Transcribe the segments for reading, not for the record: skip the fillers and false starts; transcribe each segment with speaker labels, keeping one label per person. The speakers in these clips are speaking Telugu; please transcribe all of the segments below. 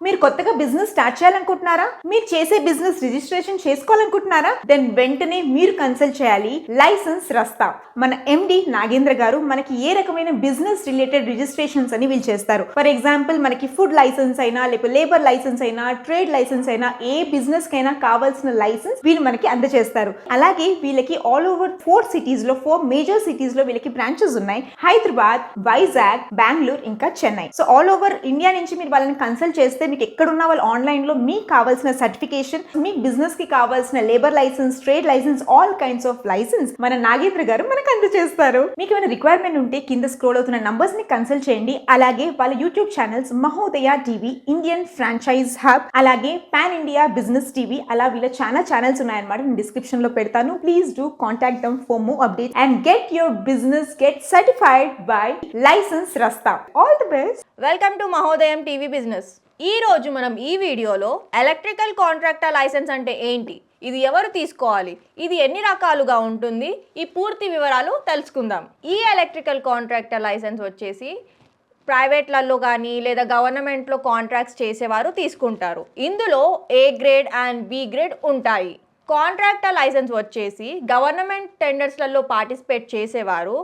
Speaker 1: మీరు కొత్తగా బిజినెస్ స్టార్ట్ చేయాలనుకుంటున్నారా? మీరు చేసే బిజినెస్ రిజిస్ట్రేషన్ చేసుకోవాలనుకుంటున్నారా? దెన్ వెంటనే మీరు కన్సల్ట్ చేయాలి లైసెన్స్ రస్తా. మన ఎండి నాగేంద్ర గారు మనకి ఏ రకమైన బిజినెస్ రిలేటెడ్ రిజిస్ట్రేషన్స్ అని వీళ్ళు చేస్తారు. ఫర్ ఎగ్జాంపుల్ మనకి ఫుడ్ లైసెన్స్ అయినా, లేకపోతే లేబర్ లైసెన్స్ అయినా, ట్రేడ్ లైసెన్స్ అయినా, ఏ బిజినెస్ కైనా కావాల్సిన లైసెన్స్ వీళ్ళు మనకి అందజేస్తారు. అలాగే వీళ్ళకి ఆల్ ఓవర్ 4 మేజర్ సిటీస్ లో వీళ్ళకి బ్రాంచెస్ ఉన్నాయి. హైదరాబాద్, వైజాగ్, బెంగళూరు, ఇంకా Chennai. So all over India నుంచి మీరు వాళ్ళని కన్సల్ట్ చేస్తే మీకు ఎక్కడున్నా వాళ్ళు ఆన్లైన్ లో మీకు కావాల్సిన సర్టిఫికేషన్, మీ బిజినెస్ కి కావాల్సిన labour licence, trade licence, all kinds of licence మన నాగేంద్ర గారు మనకు అందజేస్తారు. మీకు ఏమైనా రిక్వైర్మెంట్ ఉంటే కింద స్క్రోల్ అవుతున్న నంబర్స్ ని కన్సల్ట్ చేయండి. అలాగే వాళ్ళ YouTube channels Mahodaya TV, Indian franchise hub, అలాగే పాన్ ఇండియా బిజినెస్ టీవీ, అలా వీళ్ళ చాలా ఛానల్స్ ఉన్నాయన్నమాట. నేను డిస్క్రిప్షన్ లో పెడతాను. Please do contact them for more update and get your business get certified by license Rasta. All the best.
Speaker 2: Welcome to Mahodayam TV business. ఈ రోజు మనం ఈ వీడియోలో ఎలక్ట్రికల్ కాంట్రాక్టర్ లైసెన్స్ అంటే ఏంటి, ఇది ఎవరు తీసుకోవాలి, ఇది ఎన్ని రకాలుగా ఉంటుంది, ఈ పూర్తి వివరాలు తెలుసుకుందాం. ఈ ఎలక్ట్రికల్ కాంట్రాక్టర్ లైసెన్స్ వచ్చేసి ప్రైవేట్లలో కానీ లేదా గవర్నమెంట్లో కాంట్రాక్ట్స్ చేసేవారు తీసుకుంటారు. ఇందులో A grade and B grade ఉంటాయి. కాంట్రాక్టర్ లైసెన్స్ వచ్చేసి గవర్నమెంట్ టెండర్స్లలో పార్టిసిపేట్ చేసేవారు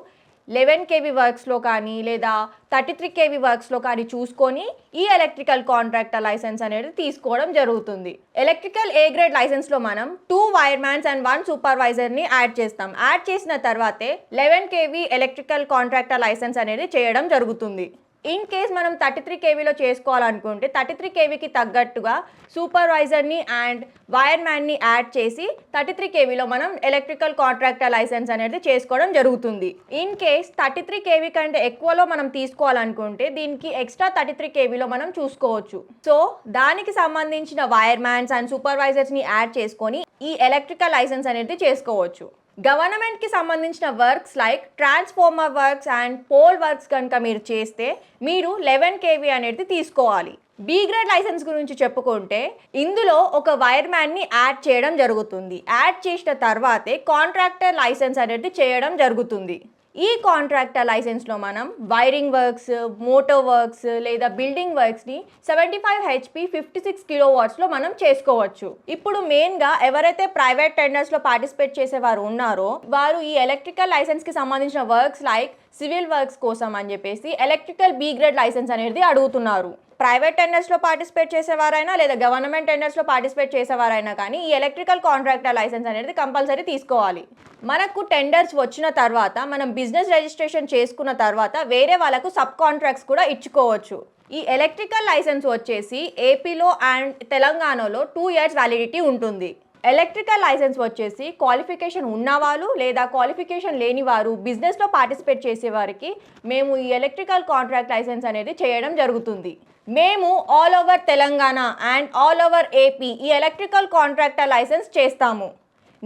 Speaker 2: 11 kV వర్క్స్లో కానీ లేదా 33 kV వర్క్స్లో కానీ చూసుకొని ఈ ఎలక్ట్రికల్ కాంట్రాక్టర్ లైసెన్స్ అనేది తీసుకోవడం జరుగుతుంది. ఎలక్ట్రికల్ ఏ గ్రేడ్ లైసెన్స్లో మనం 2 వైర్మ్యాన్స్ అండ్ 1 సూపర్వైజర్ని యాడ్ చేస్తాం. యాడ్ చేసిన తర్వాతే 11 kV ఎలక్ట్రికల్ కాంట్రాక్టర్ లైసెన్స్ అనేది చేయడం జరుగుతుంది. ఇన్ కేస్ మనం 33 kVలో చేసుకోవాలనుకుంటే 33 kVకి తగ్గట్టుగా సూపర్వైజర్ని అండ్ వైర్మ్యాన్ని యాడ్ చేసి 33 kVలో మనం ఎలక్ట్రికల్ కాంట్రాక్టర్ లైసెన్స్ అనేది చేసుకోవడం జరుగుతుంది. ఇన్ కేస్ 33 kV కంటే ఎక్కువలో మనం తీసుకోవాలనుకుంటే దీనికి ఎక్స్ట్రా 33 kVలో మనం చూసుకోవచ్చు. సో దానికి సంబంధించిన వైర్మ్యాన్స్ అండ్ సూపర్వైజర్స్ని యాడ్ చేసుకొని ఈ ఎలక్ట్రికల్ లైసెన్స్ అనేది చేసుకోవచ్చు. గవర్నమెంట్కి సంబంధించిన works like transformer works and pole works కనుక మీరు చేస్తే మీరు 11 kV అనేది తీసుకోవాలి. బి గ్రేడ్ లైసెన్స్ గురించి చెప్పుకుంటే ఇందులో ఒక వైర్మ్యాన్ని యాడ్ చేయడం జరుగుతుంది. యాడ్ చేసిన తర్వాతే కాంట్రాక్టర్ లైసెన్స్ అనేది చేయడం జరుగుతుంది. ఈ కాంట్రాక్టర్ లైసెన్స్లో మనం వైరింగ్ వర్క్స్, మోటార్ వర్క్స్ లేదా బిల్డింగ్ వర్క్స్ని 75 HP 56 kW మనం చేసుకోవచ్చు. ఇప్పుడు మెయిన్గా ఎవరైతే ప్రైవేట్ టెండర్స్లో పార్టిసిపేట్ చేసేవారు ఉన్నారో వారు ఈ ఎలక్ట్రికల్ లైసెన్స్కి సంబంధించిన వర్క్స్ లైక్ సివిల్ వర్క్స్ కోసం అని చెప్పేసి ఎలక్ట్రికల్ బి గ్రేడ్ లైసెన్స్ అనేది అడుగుతున్నారు. ప్రైవేట్ టెండర్స్లో పార్టిసిపేట్ చేసేవారైనా లేదా గవర్నమెంట్ టెండర్స్లో పార్టిసిపేట్ చేసేవారైనా కానీ ఈ ఎలక్ట్రికల్ కాంట్రాక్టర్ లైసెన్స్ అనేది కంపల్సరీ తీసుకోవాలి. మనకు టెండర్స్ వచ్చిన తర్వాత మనం బిజినెస్ రిజిస్ట్రేషన్ చేసుకున్న తర్వాత వేరే వాళ్ళకు సబ్ కాంట్రాక్ట్స్ కూడా ఇచ్చుకోవచ్చు. ఈ ఎలక్ట్రికల్ లైసెన్స్ వచ్చేసి ఏపీలో అండ్ తెలంగాణలో 2 years వ్యాలిడిటీ ఉంటుంది. ఎలక్ట్రికల్ లైసెన్స్ వచ్చేసి క్వాలిఫికేషన్ ఉన్నవాళ్ళు లేదా క్వాలిఫికేషన్ లేని వారు బిజినెస్లో పార్టిసిపేట్ చేసేవారికి మేము ఈ ఎలక్ట్రికల్ కాంట్రాక్ట్ లైసెన్స్ అనేది చేయడం జరుగుతుంది. మేము all over Telangana and all over AP ఈ ఎలక్ట్రికల్ కాంట్రాక్టర్ లైసెన్స్ చేస్తాము.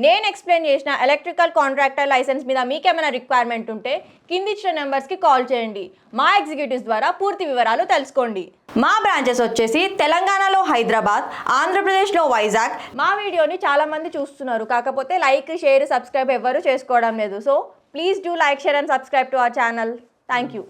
Speaker 2: నేను ఎక్స్ప్లెయిన్ చేసిన ఎలక్ట్రికల్ కాంట్రాక్టర్ లైసెన్స్ మీద మీకేమైనా రిక్వైర్మెంట్ ఉంటే కింది ఇచ్చిన నెంబర్స్కి కాల్ చేయండి. మా ఎగ్జిక్యూటివ్స్ ద్వారా పూర్తి వివరాలు తెలుసుకోండి. మా బ్రాంచెస్ వచ్చేసి తెలంగాణలో హైదరాబాద్, ఆంధ్రప్రదేశ్లో వైజాగ్. మా వీడియోని చాలామంది చూస్తున్నారు, కాకపోతే లైక్, షేర్, సబ్స్క్రైబ్ ఎవరు చేసుకోవడం లేదు. So please do like, share and subscribe to our channel. Thank you.